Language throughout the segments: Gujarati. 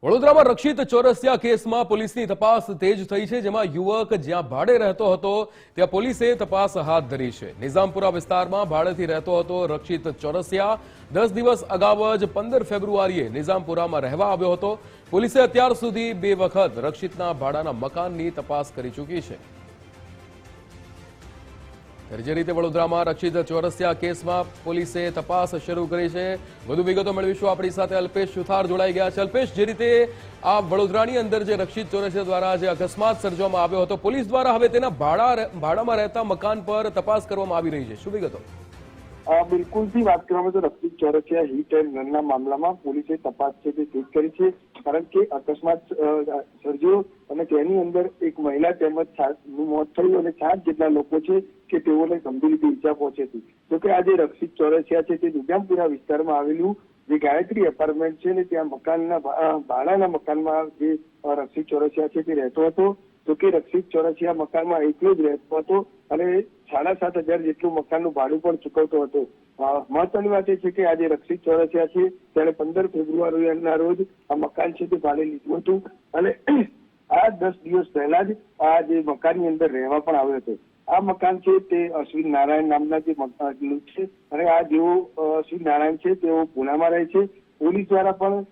વડોદરામાં રક્ષિત ચોરસિયા કેસમાં પોલીસની તપાસ તેજ થઈ છે, જેમાં યુવક જ્યાં ભાડે રહેતો હતો ત્યાં પોલીસે તપાસ હાથ ધરી છે। નિઝામપુરા વિસ્તારમાં ભાડેથી રહેતો હતો રક્ષિત ચોરસિયા 10 દિવસ અગાઉ જ 15 ફેબ્રુઆરીએ નિઝામપુરામાં રહેવા આવ્યો હતો। પોલીસે અત્યાર સુધી 2 વખત રક્ષિતના ભાડાના મકાનની તપાસ કરી ચૂકી છે। જે રીતે વડોદરામાં રક્ષિત ચોરસિયા કેસમાં પોલીસે તપાસ શરૂ કરી છે। વધુ વિગતો મેળવીશું। આપણી સાથે અલ્પેશ સુથાર જોડાઈ ગયા છે। અલ્પેશ, જે રીતે આ વડોદરાની અંદર જે રક્ષિત ચોરસિયા દ્વારા જે અકસ્માત સર્જવામાં આવ્યો હતો, પોલીસ દ્વારા હવે તેના ભાડામાં રહેતા મકાન પર તપાસ કરવામાં આવી રહી છે, શું વિગતો? બિલકુલથી વાત કરવામાં તો રક્ષિત ચોરસિયા હિટ એન્ડ રનના મામલામાં પોલીસે તપાસ છે તે તેજ કરી છે, કારણ કે અકસ્માત સર્જ્યો અને તેની અંદર એક મહિલા તેમજ 7નું મોત થયું અને 7 જેટલા લોકો છે કે તેઓને ગંભીર રીતે ઈજા પહોંચી હતી। જોકે આજે રક્ષિત ચોરસિયા છે તે નિઝામપુરા વિસ્તારમાં આવેલું જે ગાયત્રી એપાર્ટમેન્ટ છે ને ત્યાં મકાનના ભાડાના મકાનમાં જે રક્ષિત ચોરસિયા છે તે રહેતો હતો। તો કે રક્ષિત ચોરસિયા મકાનમાં એકલો જ રહેતો હતો અને 7,500 જેટલું મકાનનું ભાડું પણ ચૂકવતો હતો। મહત્વની વાત એ છે કે આજે રક્ષિત ચોરસિયા છે ત્યારે 15 ફેબ્રુઆરીના રોજ આ મકાન છે તે ભાડે લીધું હતું અને આ 10 દિવસ પહેલા જ આ જે મકાનની અંદર રહેવા પણ આવ્યો હતો। આ મકાન છે તે અશ્વિન નારાયણ નામના જે મકાન છે અને આ જેઓ અશ્વિન નારાયણ છે તેઓ પુનામાં રહે છે। પોલીસ દ્વારા પણ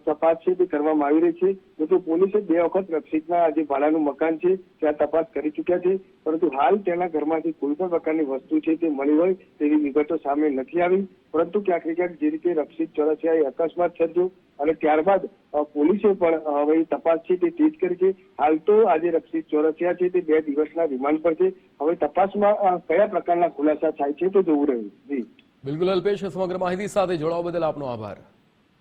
તપાસ છે તે કરવામાં આવી રહી છે। જોકે પોલીસે 2 વખત રક્ષિતના જે ભાડાનું મકાન છે ત્યાં તપાસ કરી ચૂક્યા છે, પરંતુ હાલ તેના ઘરમાંથી કોઈ પણ પ્રકારની વસ્તુ છે તે મળી હોય તેવી વિગતો સામે નથી આવી। પરંતુ ક્યાંક ને ક્યાંક જે રીતે રક્ષિત ચોરસિયાએ અકસ્માત સર્જ્યો અને ત્યારબાદ પોલીસે પણ હવે તપાસ છે તે તેજ કરી છે। હાલ તો આજે રક્ષિત ચોરસિયા છે તે 2 દિવસના રિમાન્ડ પર છે। હવે તપાસમાં કયા પ્રકારના ખુલાસા થાય છે તો જોવું રહ્યું। જી બિલકુલ અલ્પેશ, સમગ્ર માહિતી સાથે જોડાવા બદલ આપનો આભાર।